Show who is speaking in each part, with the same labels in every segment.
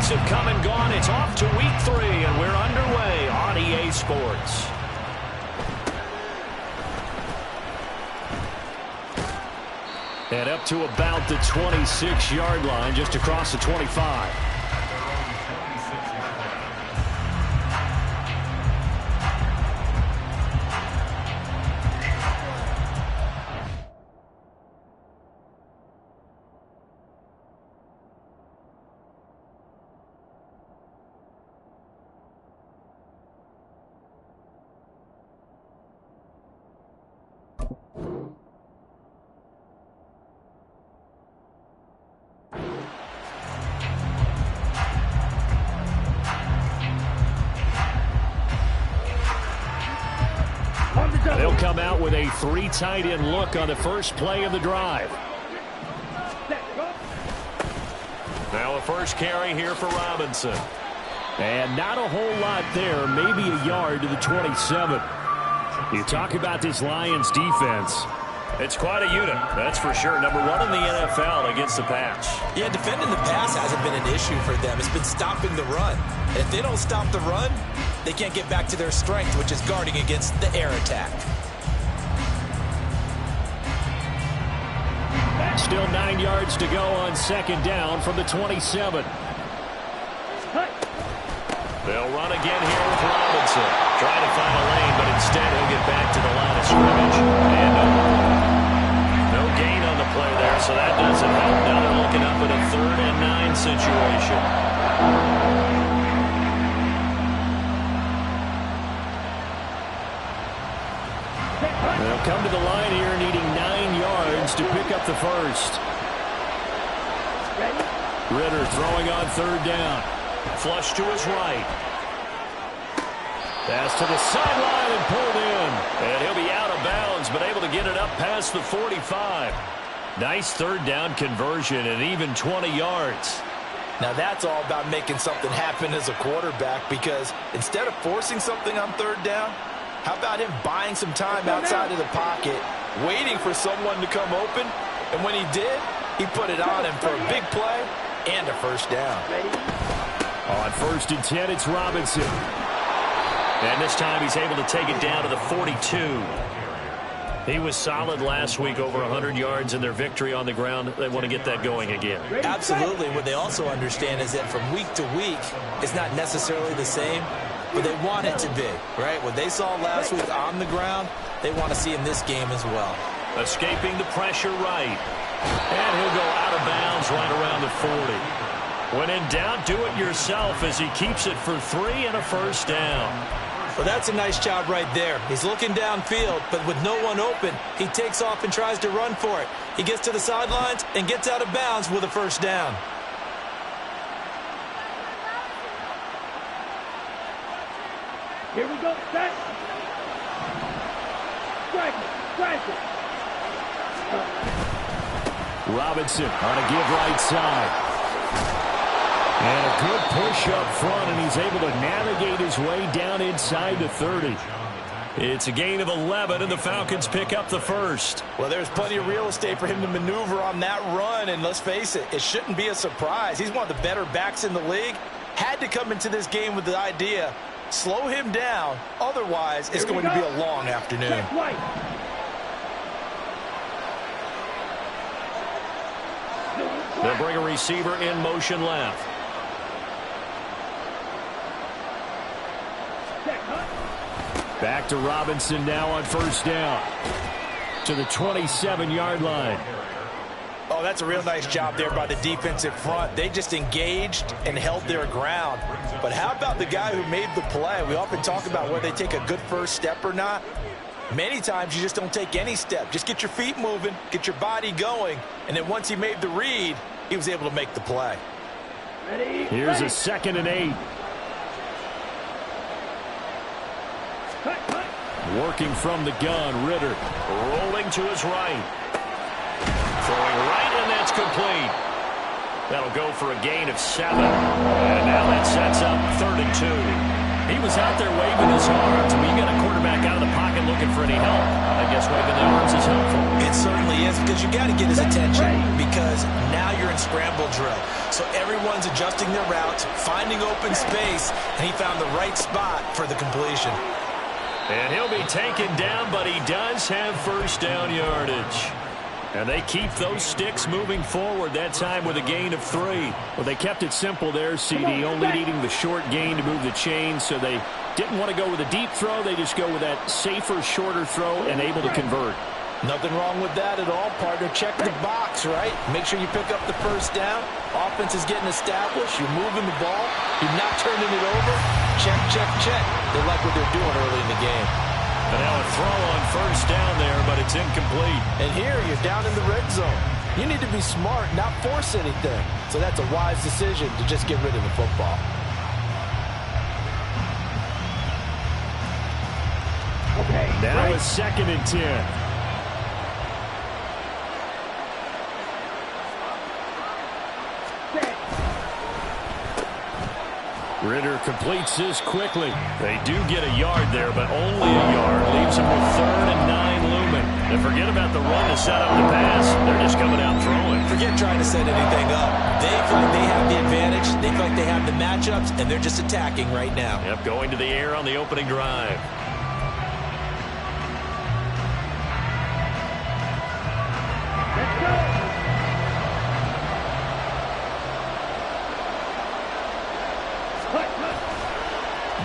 Speaker 1: weeks have come and gone. It's off to week 3, and we're underway on EA Sports. And up to about the 26-yard line, just across the 25. They'll come out with a 3 tight end look on the first play of the drive. Now a first carry here for Robinson. And not a whole lot there, maybe a yard to the 27. You talk about this Lions defense. It's quite a unit, that's for sure. Number 1 in the NFL against the pass.
Speaker 2: Yeah, defending the pass hasn't been an issue for them. It's been stopping the run. And if they don't stop the run, they can't get back to their strength, which is guarding against the air attack.
Speaker 1: Still 9 yards to go on second down from the 27. They'll run again here with Robinson. Trying to find a lane, but instead he'll get back to the line of scrimmage. And no gain on the play there, so that doesn't help. Now they're looking up at a 3rd and 9 situation. They'll come to the line here needing 9 yards to pick up the first. Ritter throwing on 3rd down. Flush to his right. Pass to the sideline and pulled in. And he'll be out of bounds, but able to get it up past the 45. Nice 3rd down conversion and even 20 yards.
Speaker 2: Now that's all about making something happen as a quarterback, because instead of forcing something on 3rd down, how about him buying some time outside of the pocket, waiting for someone to come open, and when he did, he put it on him for a big play and a first down.
Speaker 1: On 1st and 10, it's Robinson. And this time he's able to take it down to the 42. He was solid last week, over 100 yards in their victory on the ground. They want to get that going again.
Speaker 2: Absolutely. What they also understand is that from week to week, it's not necessarily the same, but they want it to be, right? What they saw last week on the ground, they want to see in this game as well.
Speaker 1: Escaping the pressure right. And he'll go out of bounds right around the 40. When in doubt, do it yourself as he keeps it for 3 and a first down.
Speaker 2: Well, that's a nice job right there. He's looking downfield, but with no one open, he takes off and tries to run for it. He gets to the sidelines and gets out of bounds with a first down.
Speaker 3: Here we go, set. Strike it.
Speaker 1: Robinson on a give right side. And a good push up front, and he's able to navigate his way down inside the 30. It's a gain of 11, and the Falcons pick up the first.
Speaker 2: Well, there's plenty of real estate for him to maneuver on that run, and let's face it, it shouldn't be a surprise. He's one of the better backs in the league. Had to come into this game with the idea, slow him down, otherwise it's going to be a long afternoon.
Speaker 1: They'll bring a receiver in motion left. Back to Robinson now on first down. To the 27-yard line.
Speaker 2: Oh, that's a real nice job there by the defensive front. They just engaged and held their ground. But how about the guy who made the play? We often talk about whether they take a good first step or not. Many times you just don't take any step. Just get your feet moving, get your body going, and then once he made the read, he was able to make the play.
Speaker 1: Here's a 2nd and 8. Working from the gun, Ritter. Rolling to his right. Throwing right, and that's complete. That'll go for a gain of 7. And now that sets up 3rd and 2. He was out there waving his arms. When you got a quarterback out of the pocket looking for any help, I guess waving the arms is helpful.
Speaker 2: It certainly is, because you got to get his attention, because now you're in scramble drill. So everyone's adjusting their routes, finding open space, and he found the right spot for the completion.
Speaker 1: And he'll be taken down, but he does have first down yardage. And they keep those sticks moving forward, that time with a gain of 3. Well, they kept it simple there, CD, only needing the short gain to move the chains, so they didn't want to go with a deep throw. They just go with that safer, shorter throw and able to convert.
Speaker 2: Nothing wrong with that at all, partner. Check the box, right? Make sure you pick up the first down. Offense is getting established. You're moving the ball. You're not turning it over. Check, check, check. They like what they're doing early in the game.
Speaker 1: And now a throw on first down there, but it's incomplete.
Speaker 2: And here you're down in the red zone. You need to be smart, not force anything. So that's a wise decision to just get rid of the football.
Speaker 3: Okay.
Speaker 1: Now a 2nd and 10. Ritter completes this quickly. They do get a yard there, but only a yard. Leaves them with 3rd and 9 looming. And forget about the run to set up the pass. They're just coming out throwing.
Speaker 2: Forget trying to set anything up. They feel like they have the advantage. They feel like they have the matchups, and they're just attacking right now.
Speaker 1: Yep, going to the air on the opening drive.
Speaker 3: Let's go.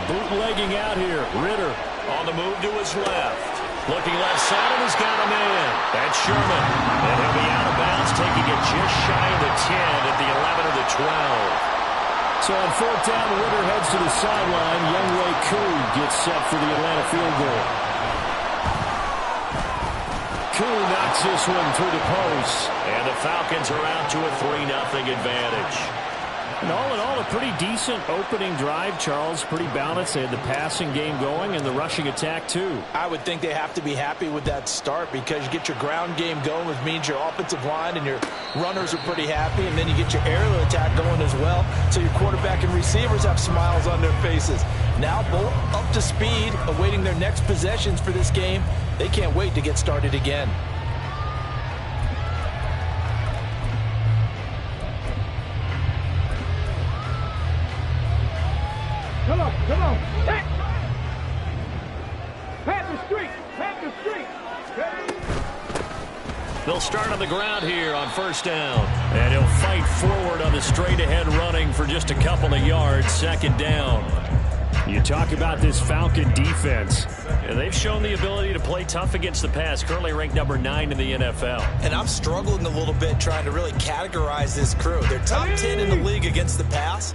Speaker 1: Bootlegging out here. Ritter on the move to his left. Looking left side, and he's got a man. That's Sherman. And he'll be out of bounds, taking it just shy of the 10 at the 11 of the 12. So on 4th down, Ritter heads to the sideline. Younghoe Koo gets set for the Atlanta field goal. Koo knocks this one through the post. And the Falcons are out to a 3-0 advantage. And all in all, a pretty decent opening drive, Charles. Pretty balanced. They had the passing game going and the rushing attack, too.
Speaker 2: I would think they have to be happy with that start because you get your ground game going, which means your offensive line and your runners are pretty happy, and then you get your aerial attack going as well, so your quarterback and receivers have smiles on their faces. Now both up to speed, awaiting their next possessions for this game. They can't wait to get started again.
Speaker 3: Come on, come on. Pat the street. Pat the street. Ready?
Speaker 1: They'll start on the ground here on 1st down. And he'll fight forward on the straight-ahead running for just a couple of yards. 2nd down. You talk about this Falcon defense. And they've shown the ability to play tough against the pass. Currently ranked number 9 in the NFL.
Speaker 2: And I'm struggling a little bit trying to really categorize this crew. They're top 10 in the league against the pass,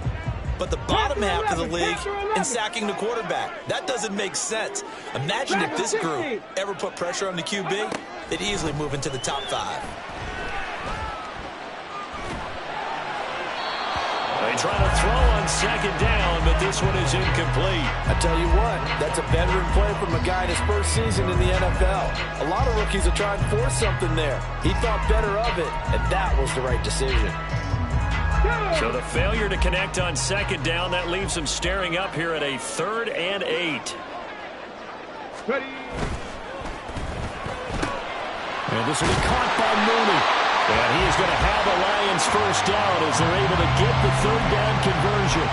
Speaker 2: but the bottom half of the league in sacking the quarterback. That doesn't make sense. Imagine if this group ever put pressure on the QB, they'd easily move into the top 5.
Speaker 1: They try to throw on 2nd down, but this one is incomplete.
Speaker 2: I tell you what, that's a veteran play from a guy in his first season in the NFL. A lot of rookies are trying to force something there. He thought better of it, and that was the right decision.
Speaker 1: So the failure to connect on 2nd down, that leaves him staring up here at a 3rd and 8.
Speaker 3: Ready?
Speaker 1: And this will be caught by Mooney. And he is going to have the Lions first down as they're able to get the 3rd down conversion.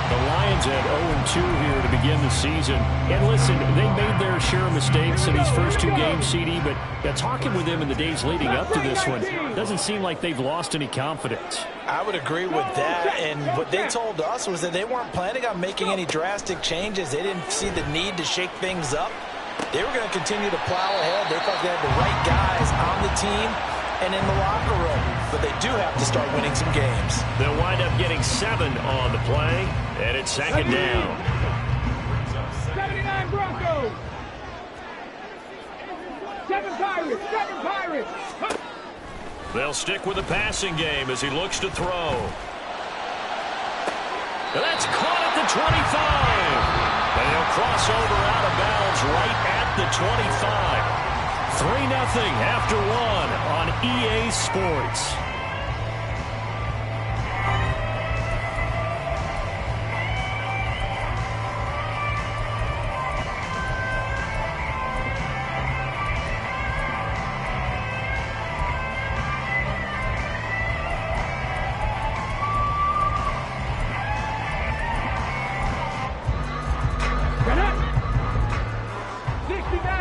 Speaker 1: The Lions at 0-2 here to begin the season. And listen, they made their share of mistakes in these first 2 games, CD, but talking with them in the days leading up to this one, doesn't seem like they've lost any confidence.
Speaker 2: I would agree with that, and what they told us was that they weren't planning on making any drastic changes. They didn't see the need to shake things up. They were going to continue to plow ahead. They thought they had the right guys on the team and in the locker room, but they do have to start winning some games.
Speaker 1: They'll wind up getting 7 on the play, and it's 2nd down.
Speaker 3: 79 Broncos. 7 Pirates. 7 Pirates.
Speaker 1: They'll stick with the passing game as he looks to throw. That's caught at the 25. And he'll cross over out of bounds right at the 25. 3-0 after 1 on EA Sports.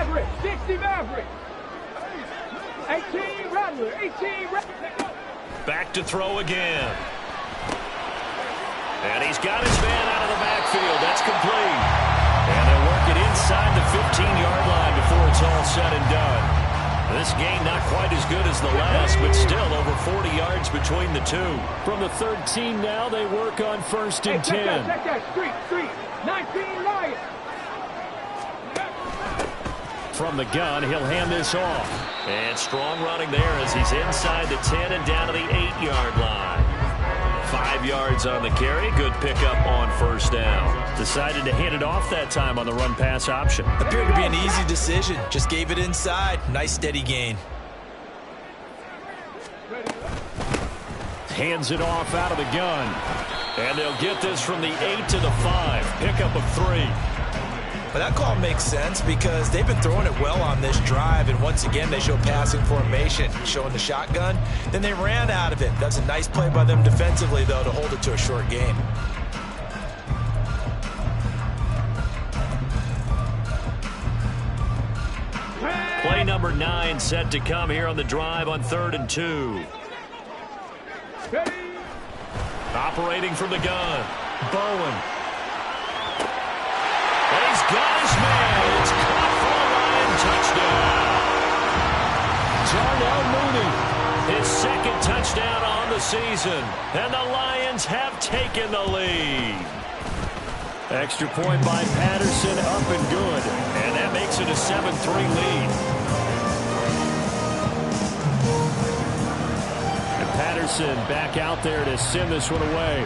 Speaker 3: Maverick. 60 Maverick. 18 Rattler. 18 Rattler.
Speaker 1: Back to throw again. And he's got his man out of the backfield. That's complete. And they'll work it inside the 15-yard line before it's all said and done. This game not quite as good as the last, but still over 40 yards between the two. From the 13 now, they work on 1st and 10.
Speaker 3: Check that. Street. 19 Lions.
Speaker 1: From the gun, he'll hand this off. And strong running there as he's inside the 10 and down to the 8-yard line. 5 yards on the carry. Good pickup on 1st down. Decided to hand it off that time on the run-pass option.
Speaker 2: Appeared to be an easy decision. Just gave it inside. Nice steady gain.
Speaker 1: Hands it off out of the gun. And they'll get this from the 8 to the 5. Pickup of 3.
Speaker 2: But that call makes sense because they've been throwing it well on this drive, and once again they show passing formation, showing the shotgun. Then they ran out of it. That's a nice play by them defensively, though, to hold it to a short gain.
Speaker 1: Play number 9 set to come here on the drive on 3rd and 2. Operating from the gun, Bowen. He's got his man. It's caught for a Lion touchdown. Darnell Mooney, his 2nd touchdown on the season. And the Lions have taken the lead. Extra point by Patterson, up and good. And that makes it a 7-3 lead. And Patterson back out there to send this one away.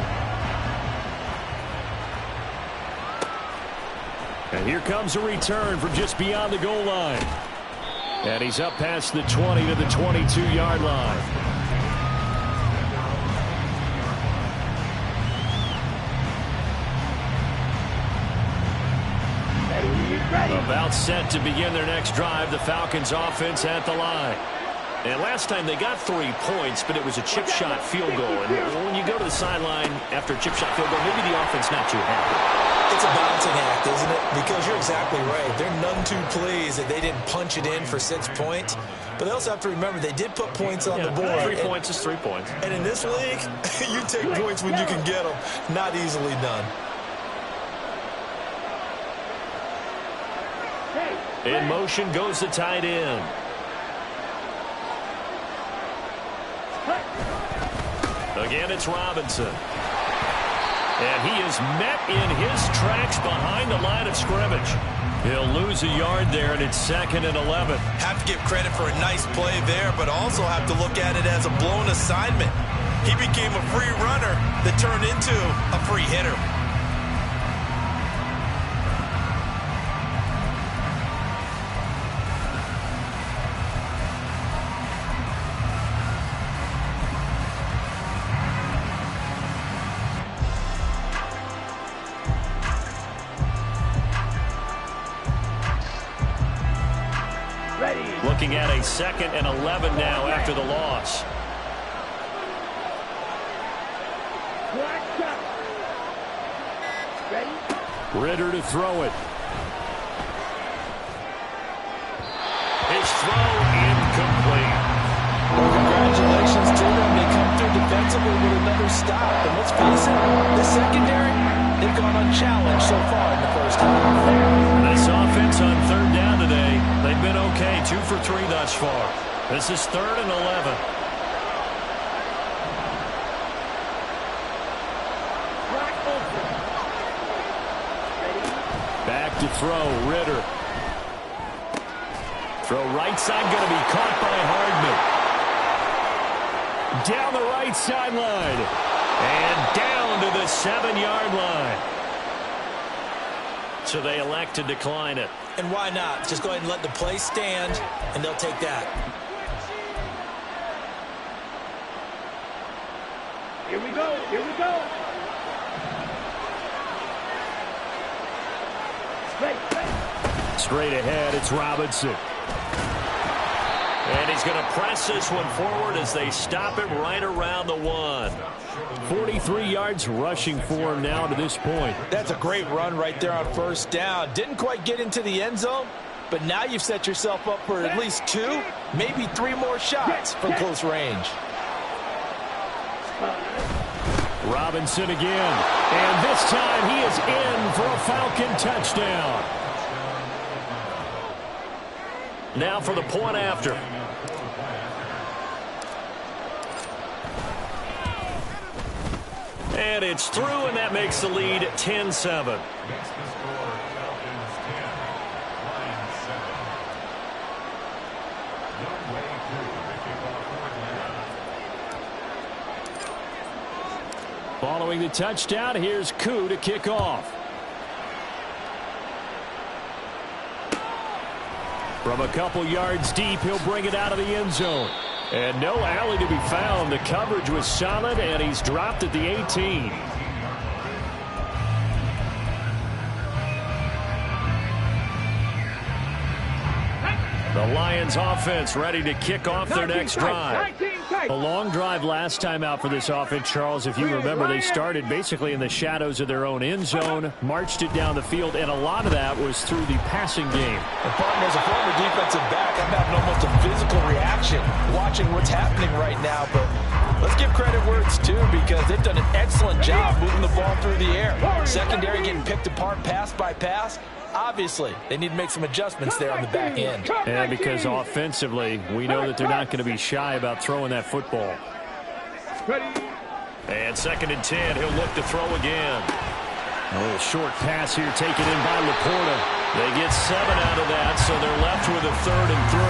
Speaker 1: And here comes a return from just beyond the goal line. And he's up past the 20 to the 22-yard line. About set to begin their next drive, the Falcons offense at the line. And last time they got 3 points, but it was a chip shot field goal. And when you go to the sideline after a chip shot field goal, maybe the offense not too happy.
Speaker 2: It's a balancing act, isn't it? Because you're exactly right. They're none too pleased that they didn't punch it in for 6 points. But they also have to remember they did put points on the board.
Speaker 1: 3 points is 3 points.
Speaker 2: And in this league, you take points when you can get them. Not easily done.
Speaker 1: In motion goes the tight end. Again, it's Robinson. And he is met in his tracks behind the line of scrimmage. He'll lose a yard there, and it's 2nd and 11.
Speaker 2: Have to give credit for a nice play there, but also have to look at it as a blown assignment. He became a free runner that turned into a free hitter.
Speaker 1: Looking at a 2nd and 11 now after the loss. Ritter to throw it. His throw incomplete.
Speaker 2: Well, congratulations to them. They come through defensively with another stop. And let's face it, the secondary, they've gone unchallenged so far in the first half.
Speaker 1: This offense on 3rd down today, they've been okay. 2 for 3 thus far. This is 3rd and 11. Back to throw, Ritter. Throw right side, going to be caught by Hardman. Down the right sideline. And down to the 7-yard line. So they elect to decline it.
Speaker 2: And why not? Just go ahead and let the play stand, and they'll take that.
Speaker 3: Here we go. Here we go.
Speaker 1: Straight ahead, it's Robinson. And he's going to press this one forward as they stop him right around the 1. 43 yards rushing for him now to this point.
Speaker 2: That's a great run right there on 1st down. Didn't quite get into the end zone, but now you've set yourself up for at least 2, maybe 3 more shots from close range.
Speaker 1: Robinson again, and this time he is in for a Falcon touchdown. Now for the point after. And it's through, and that makes the lead 10-7. Following the touchdown, here's Koo to kick off. From a couple yards deep, he'll bring it out of the end zone. And no alley to be found. The coverage was solid, and he's dropped at the 18. The Lions offense ready to kick off their next drive. A long drive last time out for this offense, Charles. If you remember, they started basically in the shadows of their own end zone, marched it down the field, and a lot of that was through the passing game.
Speaker 2: And partner, as a former defensive back, I'm having almost a physical reaction watching what's happening right now. But let's give credit where it's due, because they've done an excellent job moving the ball through the air. Secondary getting picked apart pass by pass. Obviously, they need to make some adjustments there on the back end.
Speaker 1: And because offensively, we know that they're not going to be shy about throwing that football. And 2nd and 10, he'll look to throw again. A little short pass here taken in by Laporta. They get 7 out of that, so they're left with a 3rd and 3.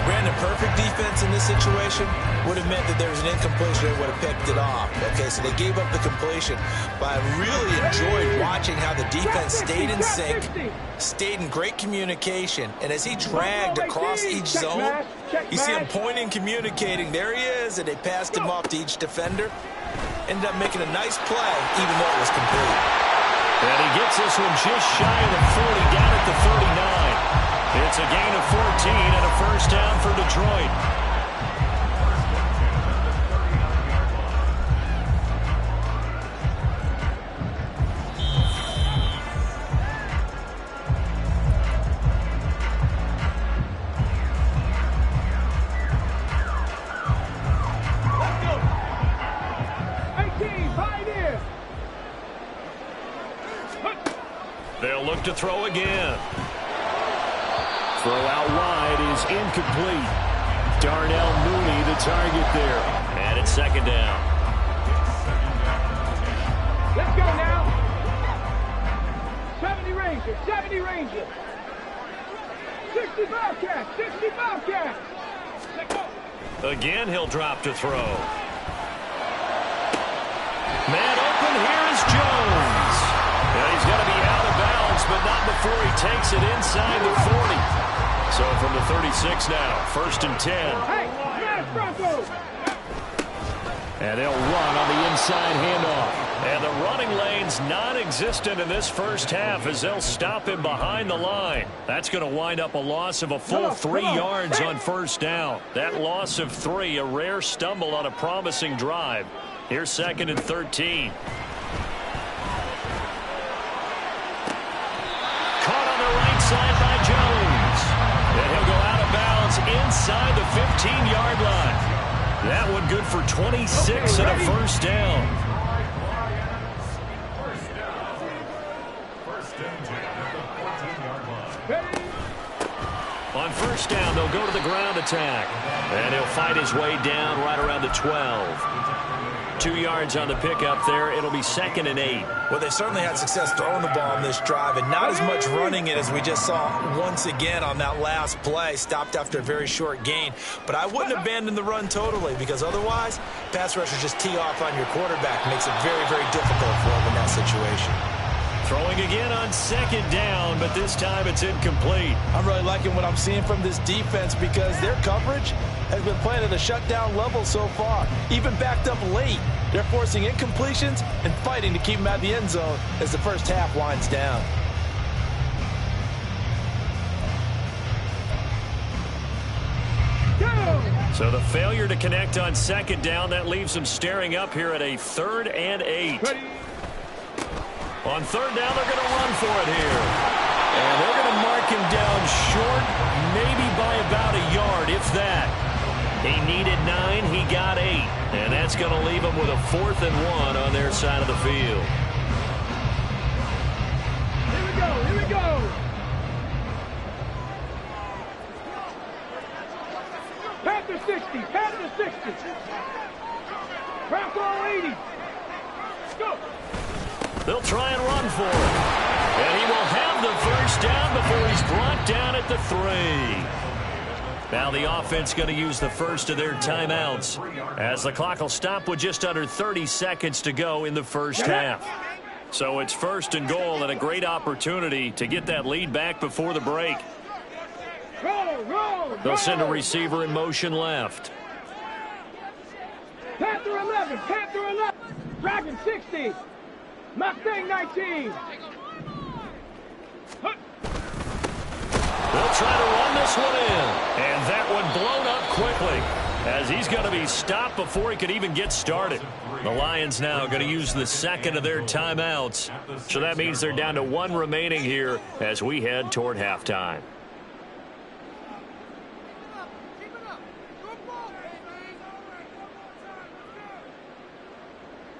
Speaker 2: Brandon, perfect defense in this situation would have meant that there was an incompletion. They would have picked it off. Okay, so they gave up the completion. But I really enjoyed watching how the defense stayed in sync, stayed in great communication. And as he dragged across each zone, you see him pointing, communicating. There he is, and they passed him off to each defender. Ended up making a nice play, even though it was complete.
Speaker 1: And he gets this one just shy of the 40, down at the 39. It's a gain of 14 and a first down for Detroit. They'll look to throw again. Throw out wide is incomplete. Darnell Mooney the target there. And it's 2nd down.
Speaker 3: Let's go now. 70 Rangers, 70 Rangers. 60 Bobcats, 60 Bobcats. Let's go.
Speaker 1: Again, he'll drop to throw. Man open, here is Jones. Now he's got to be out of bounds, but not before he takes it inside the 40. So from the 36 now, 1st and 10.
Speaker 3: Hey, Mass Broncos.
Speaker 1: And they'll run on the inside handoff. And the running lane's non-existent in this first half as they'll him behind the line. That's going to wind up a loss of a full 3 yards on 1st down. That loss of 3, a rare stumble on a promising drive. Here's 2nd and 13. Caught on the right side by Jones. And he'll go out of bounds inside the 15-yard line. That one good for 26 and a first down. On 1st down, they'll go to the ground attack. And he'll fight his way down right around the 12. 2 yards on the pickup there. It'll be 2nd and 8.
Speaker 2: Well, they certainly had success throwing the ball on this drive, and not as much running it as we just saw once again on that last play. Stopped after a very short gain. But I wouldn't abandon the run totally, because otherwise, pass rushers just tee off on your quarterback. Makes it very, very difficult for him in that situation.
Speaker 1: Throwing again on 2nd down, but this time it's incomplete.
Speaker 2: I'm really liking what I'm seeing from this defense, because their coverage has been playing at a shutdown level so far. Even backed up late, they're forcing incompletions and fighting to keep them out of the end zone as the first half winds down.
Speaker 1: So the failure to connect on 2nd down, that leaves them staring up here at a 3rd and 8. On 3rd down, they're going to run for it here. And they're going to mark him down short He needed 9. He got 8. And that's going to leave him with a 4th and 1 on their side of the field.
Speaker 3: Here we go. Here we go. Panther 60. Panther 60. Bronco 80. Go.
Speaker 1: They'll try and run for it. And he will have the first down before he's brought down at the 3. Now the offense going to use the first of their timeouts as the clock will stop with just under 30 seconds to go in the first half. So it's 1st and goal and a great opportunity to get that lead back before the break. They'll send a receiver in motion left.
Speaker 3: Panther 11. Panther 11. Dragon 60. Mustang 19.
Speaker 1: They'll try to run this one in. And that one blown up quickly as he's going to be stopped before he could even get started. The Lions now going to use the 2nd of their timeouts. So that means they're down to 1 remaining here as we head toward halftime.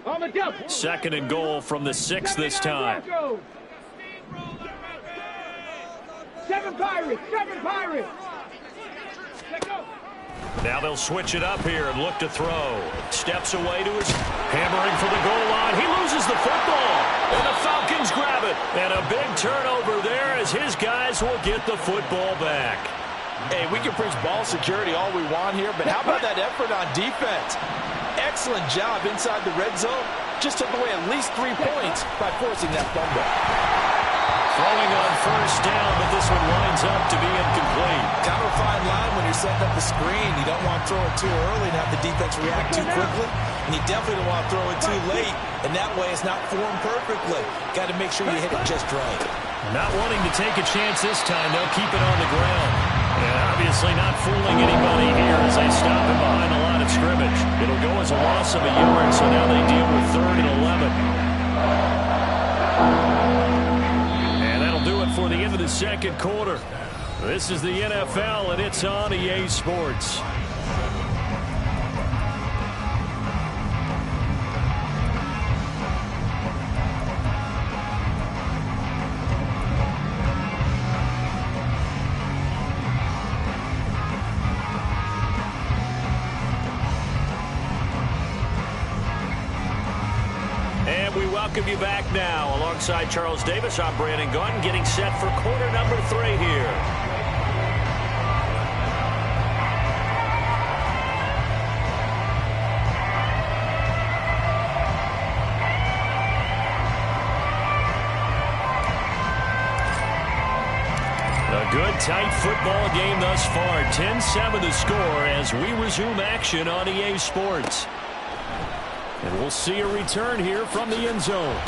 Speaker 3: On the double.
Speaker 1: 2nd and goal from the 6 this time.
Speaker 3: 7 Pirates. 7 Pirates.
Speaker 1: Now they'll switch it up here and look to throw. Steps away to his hammering for the goal line. He loses the football. And the Falcons grab it. And a big turnover there as his guys will get the football back.
Speaker 2: Hey, we can preach ball security all we want here, but how about that effort on defense? Excellent job inside the red zone. Just took away at least 3 points by forcing that fumble.
Speaker 1: Throwing on first down, but this one winds up to be incomplete.
Speaker 2: Kind of a fine line when you're setting up the screen. You don't want to throw it too early and have the defense react too quickly. And you definitely don't want to throw it too late. And that way it's not formed perfectly. Got to make sure you hit it just right.
Speaker 1: Not wanting to take a chance this time. They'll keep it on the ground. And obviously not fooling anybody here as they stop him behind the line of scrimmage. It'll go as a loss of a yard, so now they deal with 3rd and 11. And that'll do it for the end of the 2nd quarter. This is the NFL, and it's on EA Sports. Welcome you back now. Alongside Charles Davis, I'm Brandon Gaudin, getting set for quarter number 3 here. A good, tight football game thus far. 10-7 the score as we resume action on EA Sports. And we'll see a return here from the end zone.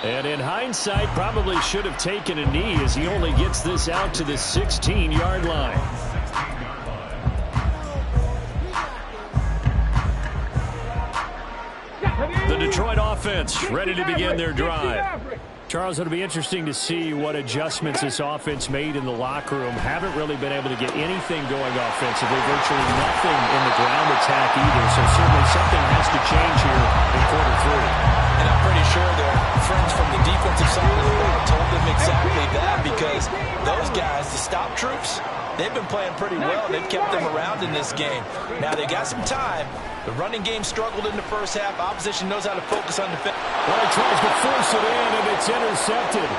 Speaker 1: And in hindsight, probably should have taken a knee as he only gets this out to the 16-yard line. The Detroit offense ready to begin their drive. Charles, it'll be interesting to see what adjustments this offense made in the locker room. Haven't really been able to get anything going offensively. Virtually nothing in the ground attack either. So certainly something has to change here in quarter 3.
Speaker 2: And I'm pretty sure their friends from the defensive side of the ball told them exactly that, because those guys, the stop troops, they've been playing pretty well. They've kept them around in this game. Now they got some time. The running game struggled in the first half. Opposition knows how to focus on defense.
Speaker 1: Well, he tries to force it in, and it's intercepted.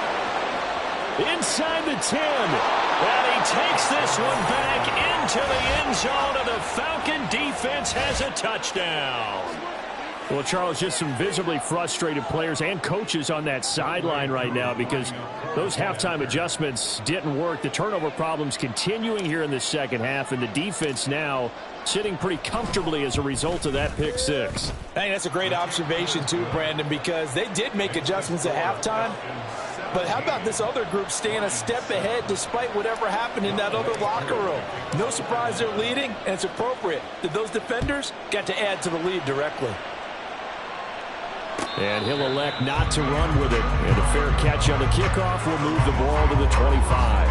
Speaker 1: Inside the 10. And he takes this one back into the end zone, and the Falcon defense has a touchdown. Well, Charles, just some visibly frustrated players and coaches on that sideline right now because those halftime adjustments didn't work. The turnover problems continuing here in the second half, and the defense now sitting pretty comfortably as a result of that pick 6.
Speaker 2: I think that's a great observation too, Brandon, because they did make adjustments at halftime. But how about this other group staying a step ahead despite whatever happened in that other locker room? No surprise they're leading, and it's appropriate that those defenders got to add to the lead directly.
Speaker 1: And he'll elect not to run with it. And a fair catch on the kickoff will move the ball to the 25.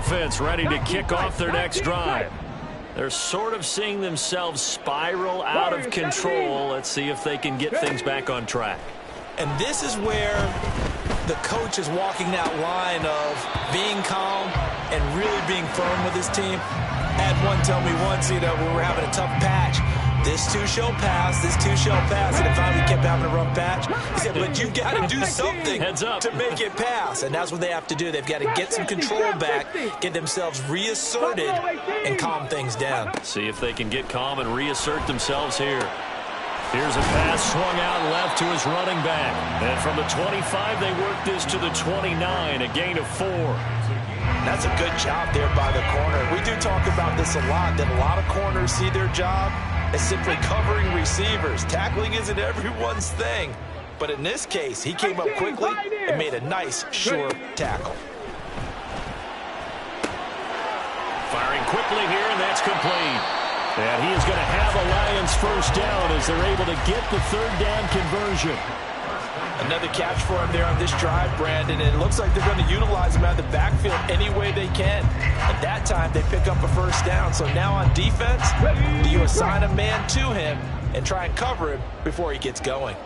Speaker 1: offense ready to kick off their next drive. They're sort of seeing themselves spiral out of control. Let's see if they can get things back on track.
Speaker 2: And this is where the coach is walking that line of being calm and really being firm with his team. I had one tell me once, we were having a tough patch. This too shall pass, this too shall pass. And finally we kept having a rough patch. He said, but you've got to do something to make it pass. And that's what they have to do. They've got to get some control back, get themselves reasserted, and calm things down.
Speaker 1: See if they can get calm and reassert themselves here. Here's a pass swung out left to his running back. And from the 25, they work this to the 29, a gain of 4.
Speaker 2: That's a good job there by the corner. We do talk about this a lot, that a lot of corners see their job as simply covering receivers. Tackling isn't everyone's thing. But in this case, he came up quickly and made a nice, sure tackle.
Speaker 1: Firing quickly here, and that's complete. And he is going to have a Lions first down as they're able to get the third down conversion.
Speaker 2: Another catch for him there on this drive, Brandon, and it looks like they're going to utilize him out of the backfield any way they can. At that time, they pick up a first down. So now on defense, do you assign a man to him and try and cover him before he gets going?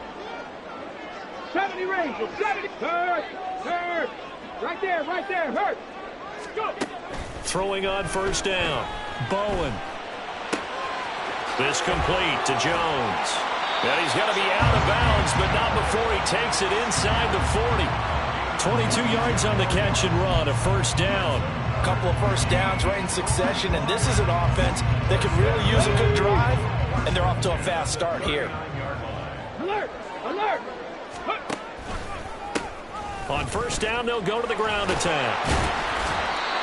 Speaker 3: 70 range, 70. Hurt. Right there, hurt. Go.
Speaker 1: Throwing on first down. Bowen. This complete to Jones. And he's going to be out of bounds, but not before he takes it inside the 40. 22 yards on the catch and run, a first down.
Speaker 2: A couple of first downs right in succession, and this is an offense that could really use a good drive, and they're off to a fast start here.
Speaker 3: Alert!
Speaker 1: On first down, they'll go to the ground attack.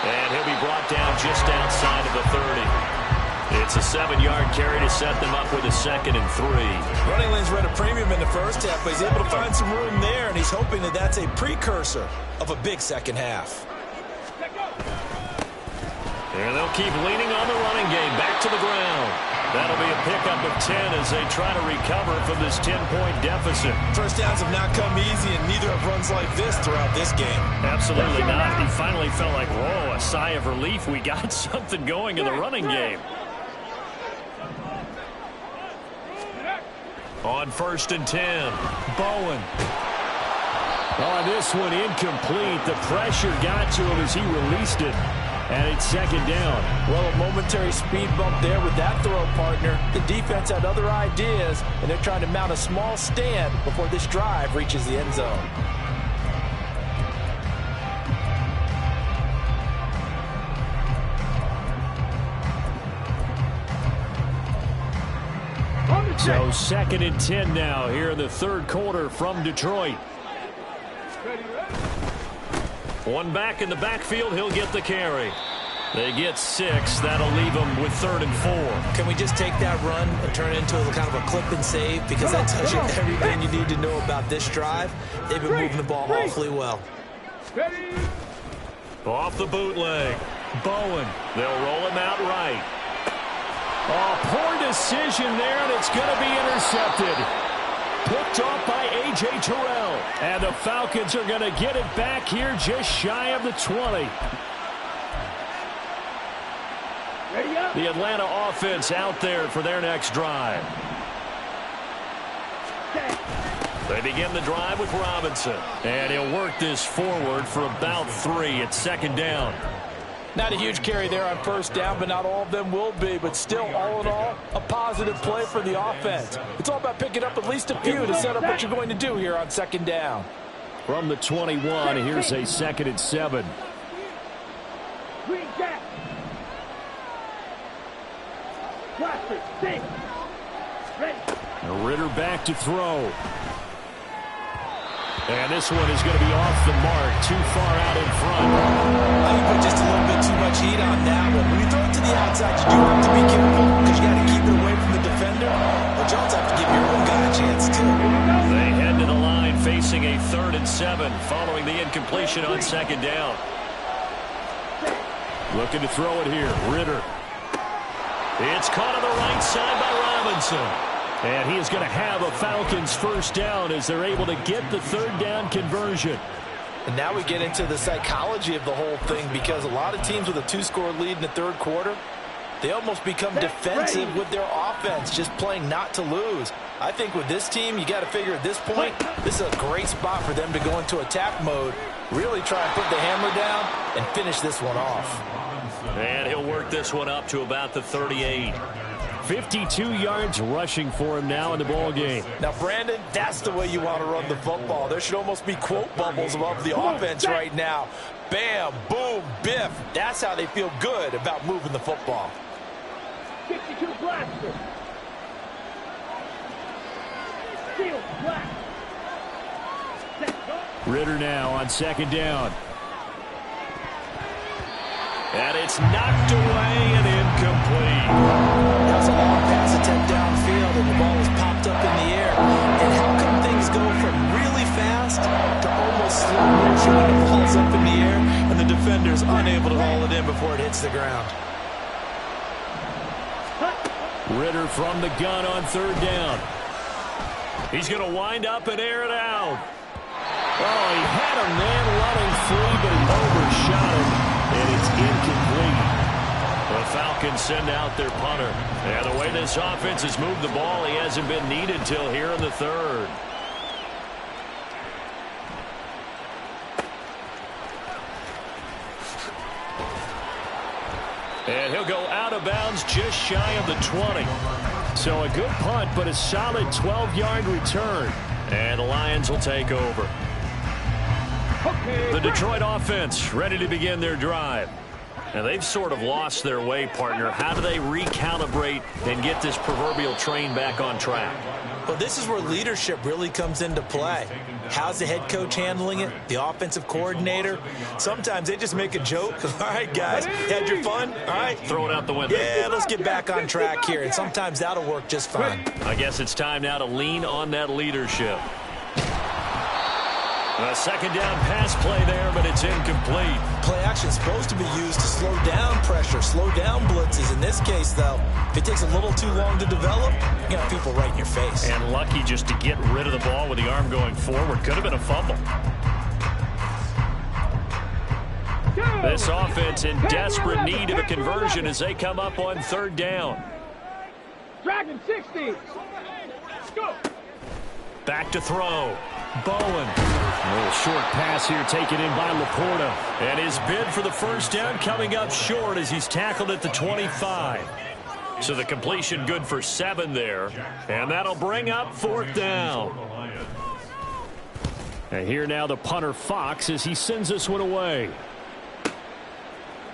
Speaker 1: And he'll be brought down just outside of the 30. It's a 7-yard carry to set them up with a 2nd and 3.
Speaker 2: Running lanes were at a premium in the first half, but he's able to find some room there, and he's hoping that that's a precursor of a big second half.
Speaker 1: And they'll keep leaning on the running game back to the ground. That'll be a pickup of 10 as they try to recover from this 10-point deficit.
Speaker 2: First downs have not come easy, and neither have runs like this throughout this game.
Speaker 1: Absolutely not. He finally felt like, whoa, a sigh of relief. We got something going in the running game. On 1st and 10, Bowen. On this one, incomplete. The pressure got to him as he released it. And it's 2nd down.
Speaker 2: Well, a momentary speed bump there with that throw, partner. The defense had other ideas, and they're trying to mount a small stand before this drive reaches the end zone.
Speaker 1: So 2nd and 10 now here in the third quarter from Detroit. One back in the backfield, he'll get the carry. They get 6. That'll leave them with 3rd and 4.
Speaker 2: Can we just take that run and turn it into a kind of a clip and save? Because that tells you everything you need to know about this drive. They've been moving the ball awfully well.
Speaker 1: Off the bootleg. Bowen. They'll roll him out right. Oh, poor decision there, and it's going to be intercepted. Picked off by A.J. Terrell. And the Falcons are going to get it back here just shy of the 20. The Atlanta offense out there for their next drive. They begin the drive with Robinson. And he'll work this forward for about 3 at 2nd down.
Speaker 2: Not a huge carry there on first down, but not all of them will be. But still, all in all, a positive play for the offense. It's all about picking up at least a few to set up what you're going to do here on 2nd down.
Speaker 1: From the 21, here's a 2nd and 7. Ritter back to throw. And this one is going to be off the mark, too far out in front.
Speaker 2: You put just a little bit too much heat on that one. When you throw it to the outside, you do have to be careful because you got to keep it away from the defender. But you also have to give your own guy a chance, too.
Speaker 1: They head to the line facing a 3rd and 7 following the incompletion on 2nd down. Looking to throw it here. Ritter. It's caught on the right side by Robinson. And he is going to have a Falcons first down as they're able to get the 3rd down conversion.
Speaker 2: And now we get into the psychology of the whole thing, because a lot of teams with a 2-score lead in the third quarter, they almost become defensive with their offense, just playing not to lose. I think with this team, you got to figure at this point, this is a great spot for them to go into attack mode, really try and put the hammer down and finish this one off.
Speaker 1: And he'll work this one up to about the 38.
Speaker 4: 52 yards rushing for him now in the ball game.
Speaker 2: Now, Brandon, that's the way you want to run the football. There should almost be quote bubbles above the offense right now. Bam, boom, biff. That's how they feel good about moving the football.
Speaker 3: 62 blaster. Steel black.
Speaker 4: Ritter now on second down.
Speaker 1: And it's knocked away and incomplete.
Speaker 2: That's a long pass attempt downfield, and the ball is popped up in the air. And how come things go from really fast to almost slow motion when the ball's up in the air and the defender's unable to haul it in before it hits the ground?
Speaker 4: Ritter from the gun on third down.
Speaker 1: He's going to wind up and air it out.
Speaker 4: Oh, he had a man running free, but he overshot him, and it's incomplete.
Speaker 1: The Falcons send out their punter. And the way this offense has moved the ball, he hasn't been needed till here in the third. And he'll go out of bounds just shy of the 20.
Speaker 4: So a good punt, but a solid 12-yard return.
Speaker 1: And the Lions will take over. The Detroit offense ready to begin their drive. Now, they've sort of lost their way, partner. How do they recalibrate and get this proverbial train back on track?
Speaker 2: Well, this is where leadership really comes into play. How's the head coach handling it? The offensive coordinator? Sometimes they just make a joke. All right, guys, had your fun? All right.
Speaker 1: Throw it out the window.
Speaker 2: Yeah, let's get back on track here. And sometimes that'll work just fine.
Speaker 1: I guess it's time now to lean on that leadership. A second down pass play there, but it's incomplete.
Speaker 2: Play action is supposed to be used to slow down pressure, slow down blitzes. In this case, though, if it takes a little too long to develop, you got people right in your face.
Speaker 1: And lucky just to get rid of the ball with the arm going forward. Could have been a fumble. This offense in desperate need of a conversion as they come up on third down.
Speaker 3: Dragon 60. Go.
Speaker 1: Back to throw. Bowen.
Speaker 4: A little short pass here taken in by Laporta.
Speaker 1: And his bid for the first down coming up short as he's tackled at the 25. So the completion good for 7 there. And that'll bring up fourth down.
Speaker 4: And here now the punter Fox as he sends this one away.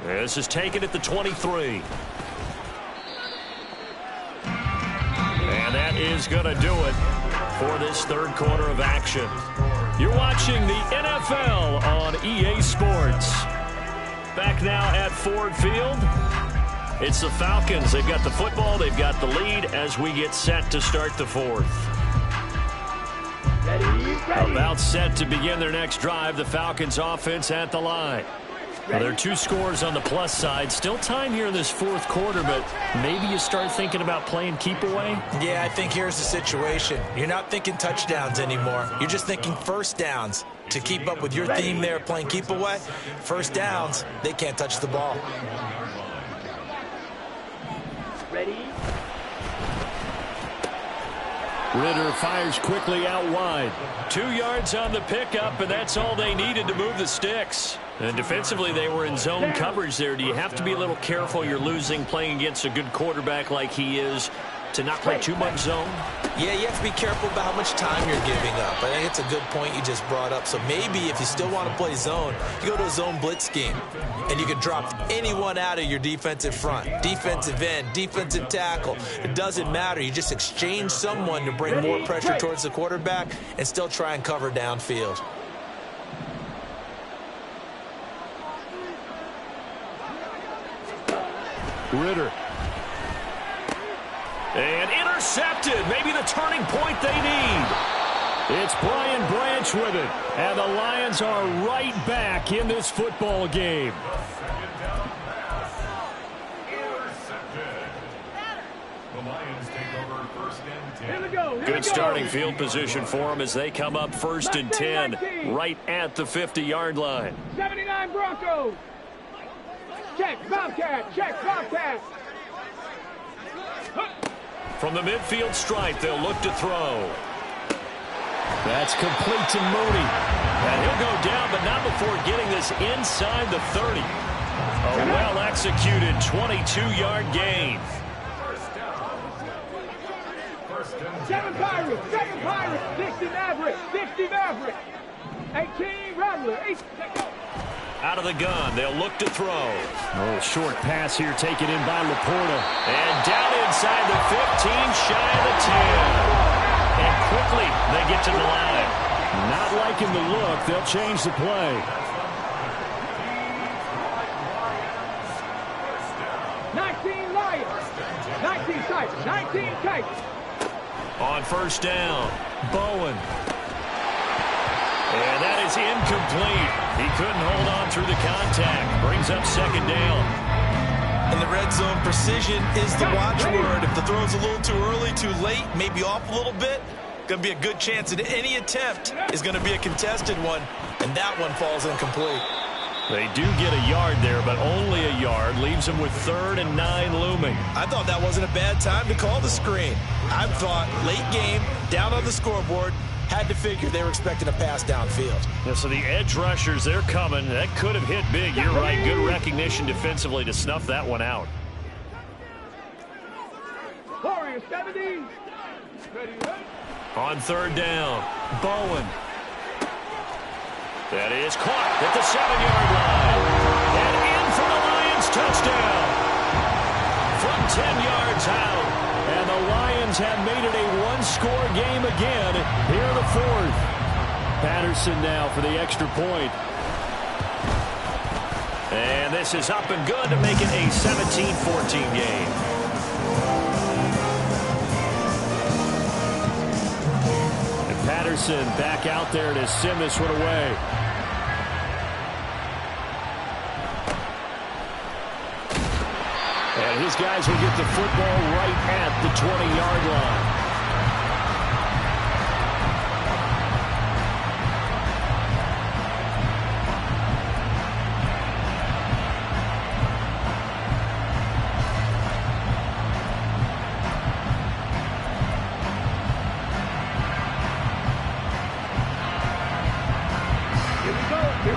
Speaker 1: This is taken at the 23. And that is going to do it for this third quarter of action. You're watching the NFL on EA Sports. Back now at Ford Field. It's the Falcons. They've got the football. They've got the lead as we get set to start the fourth.
Speaker 3: Ready.
Speaker 1: About set to begin their next drive. The Falcons offense at the line. Well, there are 2 scores on the plus side. Still time here in this fourth quarter, but maybe you start thinking about playing keep away?
Speaker 2: Yeah, I think here's the situation. You're not thinking touchdowns anymore. You're just thinking first downs. To keep up with your theme there, playing keep away, first downs, they can't touch the ball.
Speaker 3: Ready.
Speaker 4: Ritter fires quickly out wide.
Speaker 1: 2 yards on the pickup, and that's all they needed to move the sticks. And defensively, they were in zone coverage there. Do you have to be a little careful? You're losing playing against a good quarterback like he is to not play too much zone?
Speaker 2: Yeah, you have to be careful about how much time you're giving up. I think it's a good point you just brought up. So maybe if you still want to play zone, you go to a zone blitz scheme. And you can drop anyone out of your defensive front. Defensive end, defensive tackle. It doesn't matter. You just exchange someone to bring more pressure towards the quarterback and still try and cover downfield.
Speaker 4: Ritter.
Speaker 1: And intercepted. Maybe the turning point they need.
Speaker 4: It's Brian Branch with it. And the Lions are right back in this football game.
Speaker 5: The Lions
Speaker 1: Good starting field position for them as they come up 1st and 10 right at the 50-yard line.
Speaker 3: 79 Broncos. Check, Bobcat. Check, Bobcat.
Speaker 1: From the midfield stripe, they'll look to throw.
Speaker 4: That's complete to Mooney.
Speaker 1: And he'll go down, but not before getting this inside the 30. A well-executed 22-yard gain.
Speaker 3: 7 Pirates, 60 Maverick, 60 Maverick. 18 Rattler, 8.
Speaker 1: Out of the gun, they'll look to throw.
Speaker 4: Oh, short pass here taken in by Laporta.
Speaker 1: And down inside the 15, shy of the 10. And quickly, they get to the line.
Speaker 4: Not liking the look. They'll change the play.
Speaker 3: 19 Lions, 19 Titans, 19 Titans.
Speaker 1: On 1st down, Bowen. And that is incomplete. He couldn't hold on through the contact. Brings up 2nd down.
Speaker 2: In the red zone, precision is the watchword. If the throw's a little too early, too late, maybe off a little bit, going to be a good chance that any attempt is going to be a contested one, and that one falls incomplete.
Speaker 1: They do get a yard there, but only a yard. Leaves them with 3rd and 9 looming.
Speaker 2: I thought that wasn't a bad time to call the screen. I thought late game, down on the scoreboard, had to figure they were expecting a pass downfield.
Speaker 1: Yeah, so the edge rushers, they're coming. That could have hit big. You're right. Good recognition defensively to snuff that one out.
Speaker 3: Warriors 70.
Speaker 1: On 3rd down, Bowen. That is caught at the 7-yard line. And in for the Lions touchdown. From 10 yards out.
Speaker 4: And the Lions have made it a one-score game again here in the 4th. Patterson now for the extra point.
Speaker 1: And this is up and good to make it a 17-14 game.
Speaker 4: And Patterson back out there to send this one away. And his guys will get the football right at the 20-yard line.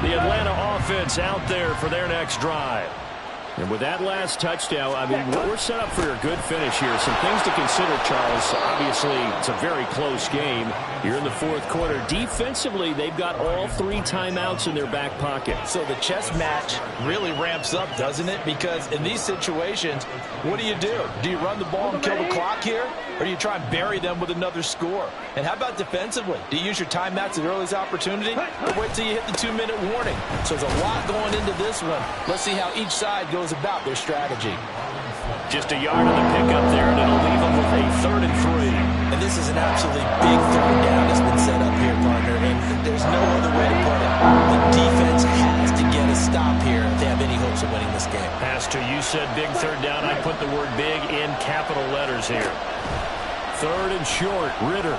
Speaker 4: The Atlanta offense out there for their next drive. And with that last touchdown, I mean, we're set up for a good finish here. Some things to consider, Charles. Obviously, it's a very close game. You're in the 4th quarter. Defensively, they've got all 3 timeouts in their back pocket.
Speaker 2: So the chess match really ramps up, doesn't it? Because in these situations, what do? Do you run the ball and kill the clock here? Or do you try and bury them with another score? And how about defensively? Do you use your timeouts at earliest opportunity? Or wait till you hit the 2-minute warning? So there's a lot going into this one. Let's see how each side goes about their strategy.
Speaker 1: Just a yard on the pickup there, and it'll leave them with a 3rd and 3.
Speaker 2: And this is an absolutely big 3rd down that's been set up here, partner. And there's no other way to put it. The defense has to get a stop here if they have any hopes of winning this game.
Speaker 1: Pastor, you said big 3rd down. I put the word big in capital letters here.
Speaker 4: 3rd and short, Ritter.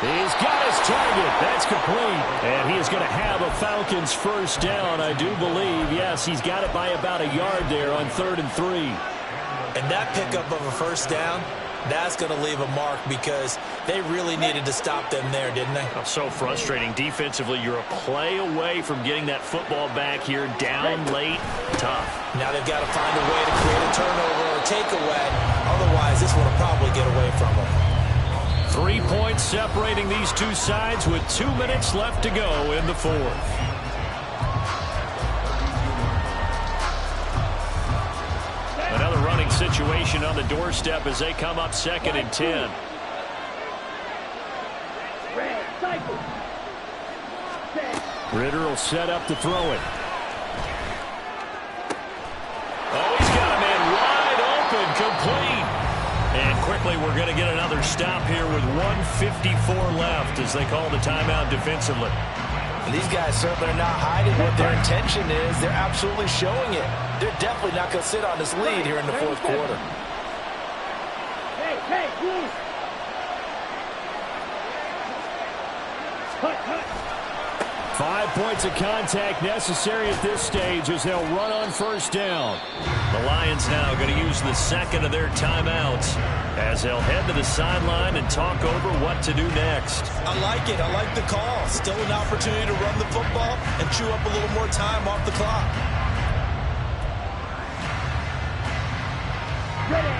Speaker 4: He's got his target. That's complete. And he is going to have a Falcons 1st down, I do believe. Yes, he's got it by about a yard there on 3rd and 3.
Speaker 2: And that pickup of a 1st down, that's going to leave a mark because they really needed to stop them there, didn't they?
Speaker 1: Oh, so frustrating. Defensively, you're a play away from getting that football back here. Down late, tough.
Speaker 2: Now they've got to find a way to create a turnover or a takeaway. Otherwise, this one will probably get away from them.
Speaker 1: 3 points separating these two sides with 2 minutes left to go in the 4th. Another running situation on the doorstep as they come up 2nd and 10.
Speaker 4: Ritter will set up to throw it.
Speaker 1: Oh, he's got a man wide open, complete. And quickly we're going to get another stop here with 1:54 left as they call the timeout defensively.
Speaker 2: And these guys certainly are not hiding what their intention is. They're absolutely showing it. They're definitely not going to sit on this lead here in the 4th quarter.
Speaker 3: Hey,
Speaker 4: 5 points of contact necessary at this stage as they'll run on first down. The Lions now going to use the second of their timeouts as they'll head to the sideline and talk over what to do next.
Speaker 2: I like it. I like the call. Still an opportunity to run the football and chew up a little more time off the clock.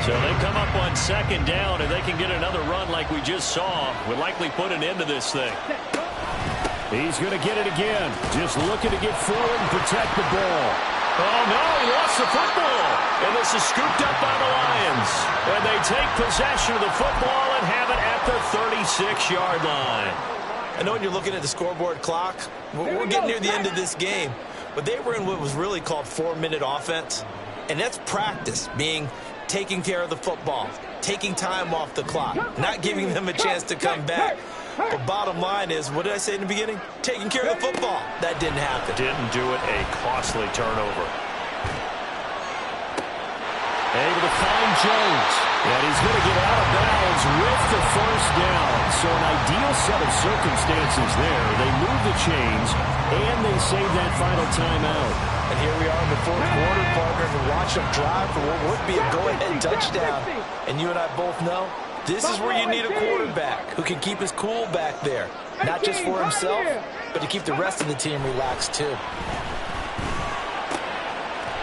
Speaker 4: So they come up on second down, and they can get another run like we just saw. Would likely put an end to this thing. He's going to get it again. Just looking to get forward and protect the ball. Oh, no, he lost the football. And this is scooped up by the Lions. And they take possession of the football and have it at the 36-yard line.
Speaker 2: I know when you're looking at the scoreboard clock, we're getting near the end of this game. But they were in what was really called 4-minute offense. And that's practice, meaning taking care of the football, taking time off the clock, not giving them a chance to come back. But bottom line is, what did I say in the beginning? Taking care of the football. That didn't happen.
Speaker 4: Didn't do it. A costly turnover. Able to find Jones. And he's going to get out of bounds with the first down. So an ideal set of circumstances there. They move the chains, and they save that final timeout.
Speaker 2: And here we are in the fourth quarter, partner, to watch them drive for what would be a go-ahead touchdown. And you and I both know, this is where you need a quarterback who can keep his cool back there. Not just for himself, but to keep the rest of the team relaxed too.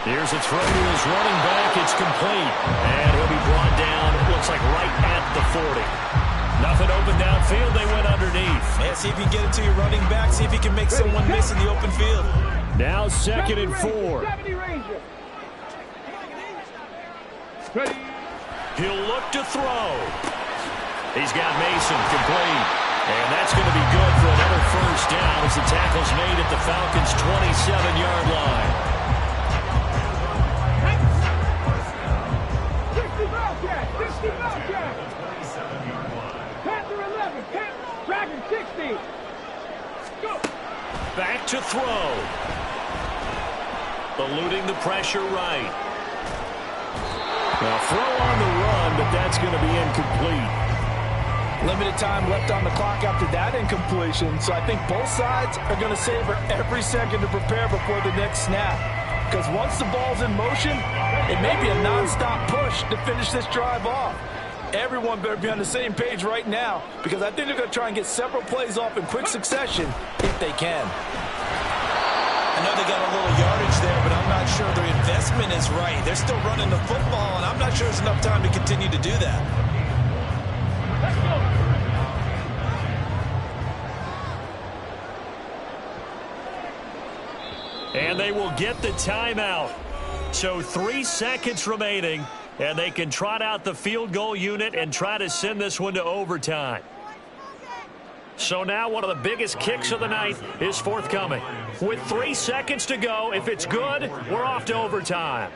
Speaker 4: Here's a throw to his running back. It's complete. And he'll be brought down, it looks like right at the 40. Nothing open downfield. They went underneath.
Speaker 2: Yeah, see if you can get it to your running back. See if you can make someone miss in the open field.
Speaker 4: Now 2nd and 4. He'll look to throw. He's got Mason complete. And that's going to be good for another first down as the tackle's made at the Falcons' 27-yard line.
Speaker 3: 60 Falcons. Panther 11, Dragon 60. Go.
Speaker 4: Back to throw. Eluding the pressure right. Now throw on the run, but that's going to be incomplete.
Speaker 2: Limited time left on the clock after that incompletion, so I think both sides are going to savor every second to prepare before the next snap. Because once the ball's in motion, it may be a non-stop push to finish this drive off. Everyone better be on the same page right now, because I think they're going to try and get several plays off in quick succession if they can. I know they got a little yardage there, but I'm not sure their investment is right. They're still running the football, and I'm not sure there's enough time to continue to do that.
Speaker 4: And they will get the timeout. So 3 seconds remaining, and they can trot out the field goal unit and try to send this one to overtime. So now one of the biggest kicks of the night is forthcoming. With 3 seconds to go, if it's good, we're off to overtime.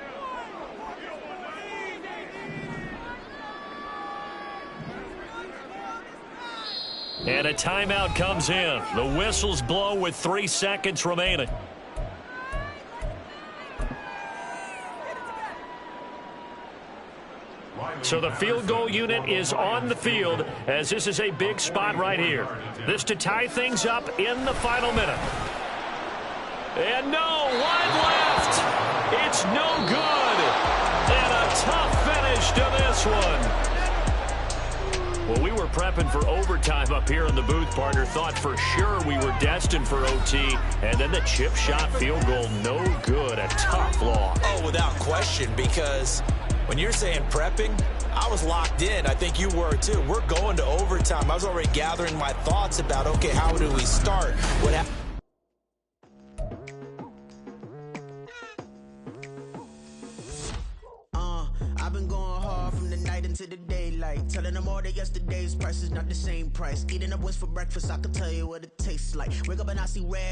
Speaker 4: And a timeout comes in. The whistles blow with 3 seconds remaining. So the field goal unit is on the field as this is a big spot right here. This to tie things up in the final minute. And no, wide left. It's no good. And a tough finish to this one. Well, we were prepping for overtime up here in the booth, partner. Thought for sure we were destined for OT. And then the chip shot field goal, no good. A tough loss.
Speaker 2: Oh, without question, because when you're saying prepping, I was locked in. I think you were too. We're going to overtime. I was already gathering my thoughts about, okay, how do we start? What happened?
Speaker 5: I've been going hard from the night into the daylight, telling them all that yesterday's price is not the same price. Eating up wings for breakfast, I can tell you what it tastes like. Wake up and I see red.